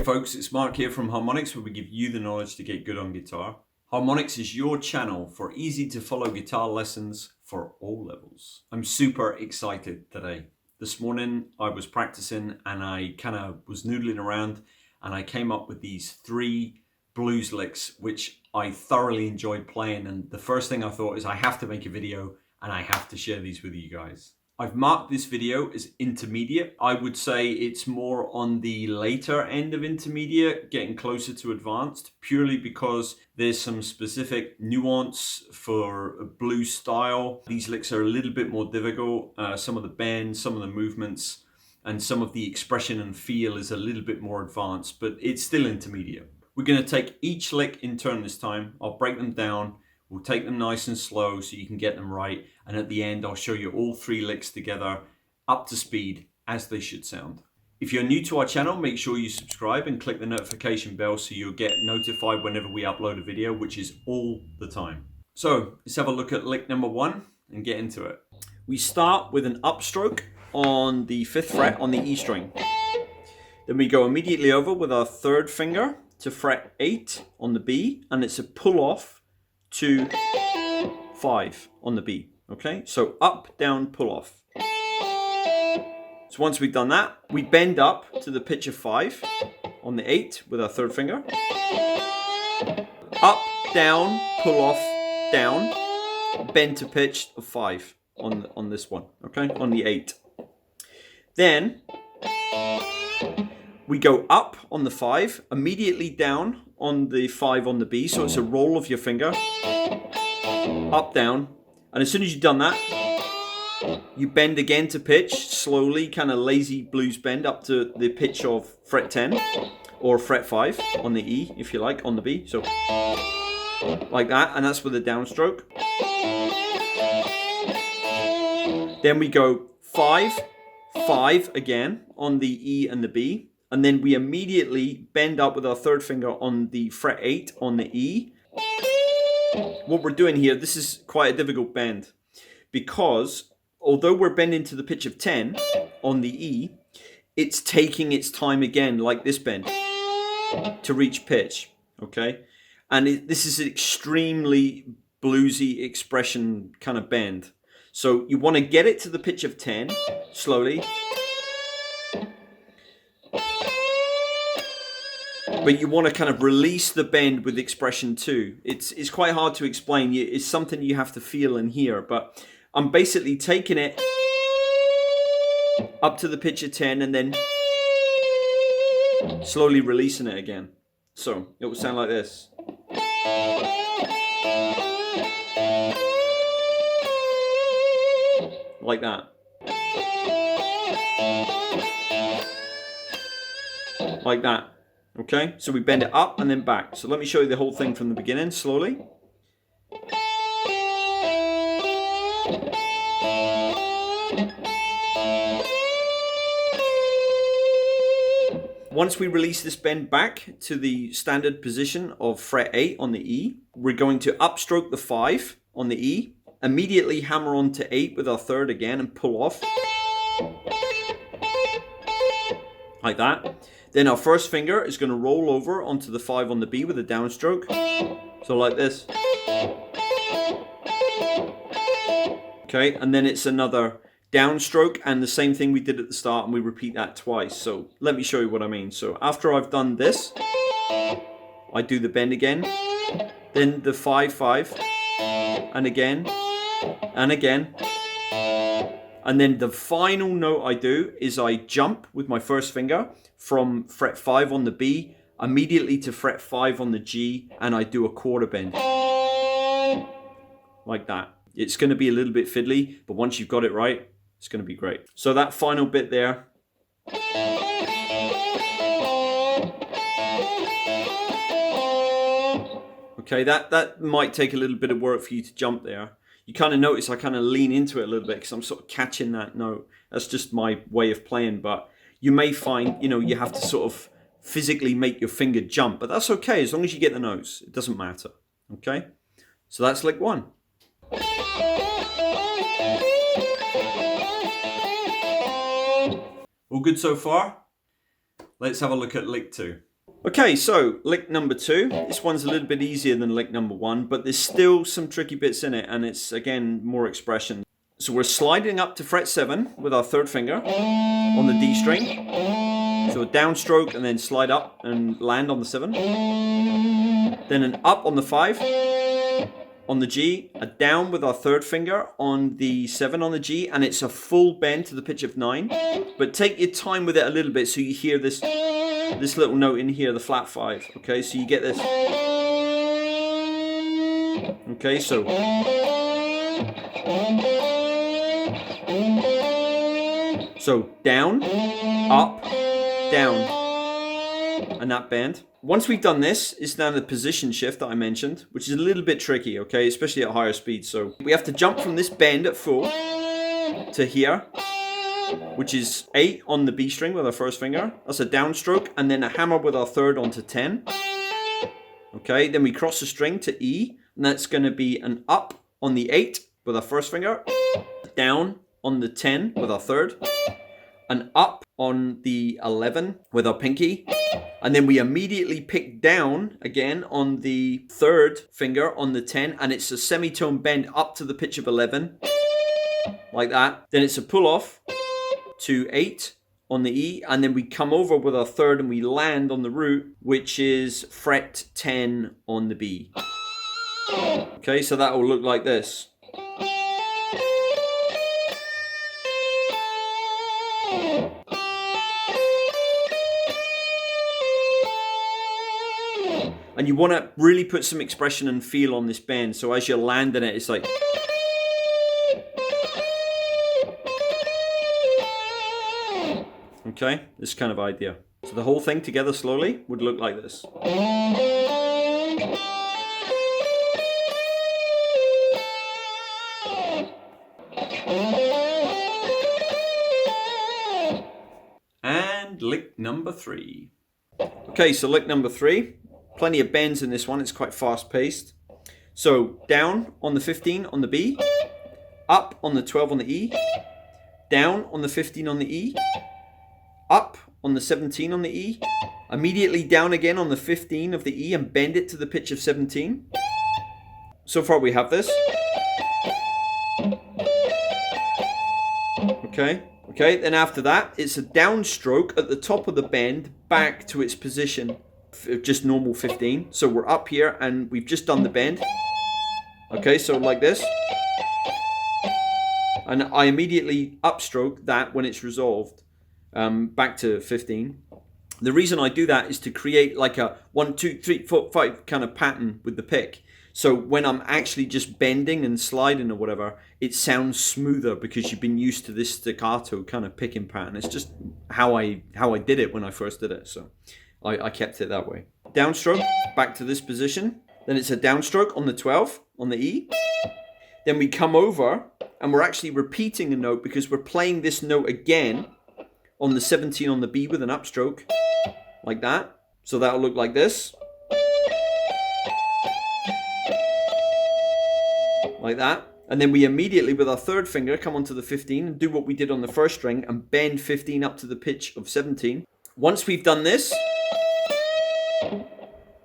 folks, it's Mark here from Harmonix, where we give you the knowledge to get good on guitar. Harmonix is your channel for easy to follow guitar lessons for all levels. I'm super excited today. This morning I was practicing and I kind of was noodling around and I came up with these 3 blues licks which I thoroughly enjoyed playing, and the first thing I thought is I have to make a video and I have to share these with you guys. I've marked this video as intermediate. I would say it's more on the later end of intermediate, getting closer to advanced, purely because there's some specific nuance for blues style. These licks are a little bit more difficult. Some of the bends, some of the movements, and some of the expression and feel is a little bit more advanced, but it's still intermediate. We're going to take each lick in turn this time. I'll break them down. We'll take them nice and slow so you can get them right. And at the end, I'll show you all 3 licks together up to speed as they should sound. If you're new to our channel, make sure you subscribe and click the notification bell so you'll get notified whenever we upload a video, which is all the time. So let's have a look at lick number 1 and get into it. We start with an upstroke on the 5th fret on the E string. Then we go immediately over with our 3rd finger to fret 8 on the B, and it's a pull off to 5 on the B. Okay, so up, down, pull off. So once we've done that, we bend up to the pitch of 5 on the 8 with our 3rd finger. Up, down, pull off, down, bend to pitch of 5 on this one, okay, on the 8. Then we go up on the 5, immediately down on the 5 on the B, so it's a roll of your finger, up, down, and as soon as you've done that, you bend again to pitch, slowly, kind of lazy blues bend up to the pitch of fret 10, or fret 5 on the E, if you like, on the B, so like that, and that's with a downstroke. Then we go 5, 5 again on the E and the B, and then we immediately bend up with our 3rd finger on the fret 8 on the E. What we're doing here, this is quite a difficult bend, because although we're bending to the pitch of 10 on the E, it's taking its time again, like this bend, to reach pitch, okay? And this is an extremely bluesy expression kind of bend. So you want to get it to the pitch of 10, slowly, but you want to kind of release the bend with expression too. It's quite hard to explain. It's something you have to feel and hear, but I'm basically taking it up to the pitch of 10 and then slowly releasing it again. So it will sound like this. Like that. Like that. Okay, so we bend it up and then back. So let me show you the whole thing from the beginning, slowly. Once we release this bend back to the standard position of fret 8 on the E, we're going to upstroke the 5 on the E, immediately hammer on to 8 with our 3rd again and pull off. Like that. Then our 1st finger is going to roll over onto the 5 on the B with a downstroke. So like this. Okay, and then it's another downstroke and the same thing we did at the start, and we repeat that twice. So let me show you what I mean. So after I've done this, I do the bend again, then the 5, 5, and again, and again. And then the final note I do is I jump with my 1st finger from fret 5 on the B immediately to fret 5 on the G, and I do a quarter bend. Like that. It's going to be a little bit fiddly, but once you've got it right, it's going to be great. So that final bit there. Okay, that might take a little bit of work for you to jump there. You kind of notice I kind of lean into it a little bit because I'm sort of catching that note. That's just my way of playing, but you may find, you know, you have to sort of physically make your finger jump, but that's okay as long as you get the notes. It doesn't matter. Okay, so that's lick 1. All good so far? Let's have a look at lick 2. Okay, so lick number 2. This one's a little bit easier than lick number 1, but there's still some tricky bits in it, and it's, again, more expression. So we're sliding up to fret 7 with our 3rd finger on the D string. So a downstroke and then slide up and land on the 7. Then an up on the 5 on the G, a down with our 3rd finger on the 7 on the G, and it's a full bend to the pitch of 9. But take your time with it a little bit so you hear this little note in here, the flat 5. Okay, so you get this. Okay, so down, up, down, and that bend. Once we've done this, it's now the position shift that I mentioned, which is a little bit tricky, okay, especially at higher speeds. So we have to jump from this bend at full to here, which is 8 on the B string with our 1st finger. That's a downstroke, and then a hammer with our 3rd onto 10. Okay, then we cross the string to E, and that's going to be an up on the 8 with our 1st finger, down on the 10 with our 3rd, an up on the 11 with our pinky, and then we immediately pick down again on the 3rd finger on the 10, and it's a semitone bend up to the pitch of 11, like that. Then it's a pull off to 8 on the E, and then we come over with our 3rd and we land on the root, which is fret 10 on the B. Okay, so that will look like this. And you want to really put some expression and feel on this bend. So as you're landing it, it's like... Okay, this kind of idea. So the whole thing together slowly would look like this. And lick number 3. Okay, so lick number 3. Plenty of bends in this one. It's quite fast paced. So down on the 15 on the B, up on the 12 on the E, down on the 15 on the E, up on the 17 on the E, immediately down again on the 15 of the E and bend it to the pitch of 17. So far we have this. Okay, then after that, it's a downstroke at the top of the bend back to its position of just normal 15. So we're up here and we've just done the bend. Okay, so like this. And I immediately upstroke that when it's resolved back to 15. The reason I do that is to create like a 1, 2, 3, 4, 5 kind of pattern with the pick. So when I'm actually just bending and sliding or whatever, it sounds smoother because you've been used to this staccato kind of picking pattern. It's just how I did it when I first did it. So I kept it that way. Downstroke back to this position. Then it's a downstroke on the 12 on the E. Then we come over and we're actually repeating a note because we're playing this note again on the 17 on the B with an upstroke like that. So that'll look like this. Like that. And then we immediately with our 3rd finger come onto the 15 and do what we did on the 1st string and bend 15 up to the pitch of 17. Once we've done this,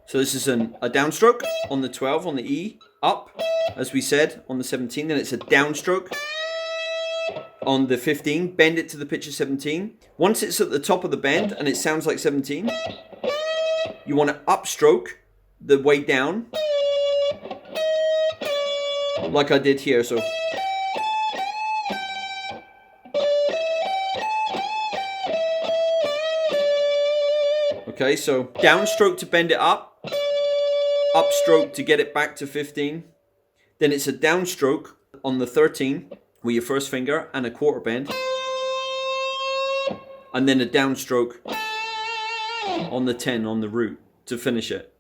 so this is a downstroke on the 12 on the E, up, as we said, on the 17. Then it's a downstroke on the 15, bend it to the pitch of 17. Once it's at the top of the bend and it sounds like 17, you want to upstroke the way down, like I did here. So okay, so downstroke to bend it up, upstroke to get it back to 15. Then it's a downstroke on the 13 with your 1st finger and a quarter bend, and then a downstroke on the 10 on the root to finish it.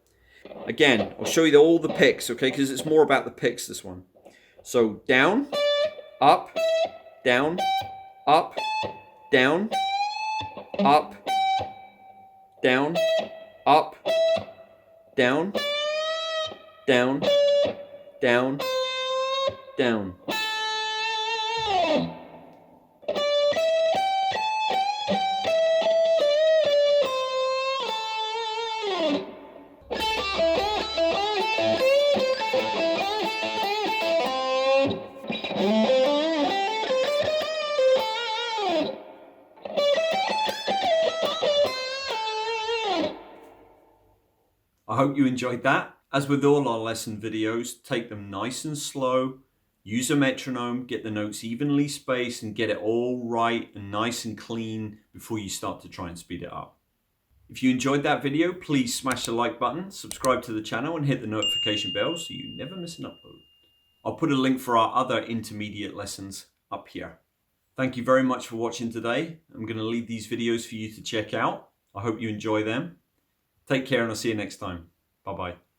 Again, I'll show you all the picks, okay, because it's more about the picks, this one. So down, up, down, up, down, up, down, up, down, down, down, down. I hope you enjoyed that. As with all our lesson videos, take them nice and slow, use a metronome, get the notes evenly spaced and get it all right and nice and clean before you start to try and speed it up. If you enjoyed that video, please smash the like button, subscribe to the channel and hit the notification bell so you never miss an upload. I'll put a link for our other intermediate lessons up here. Thank you very much for watching today. I'm going to leave these videos for you to check out. I hope you enjoy them. Take care and I'll see you next time. Bye-bye.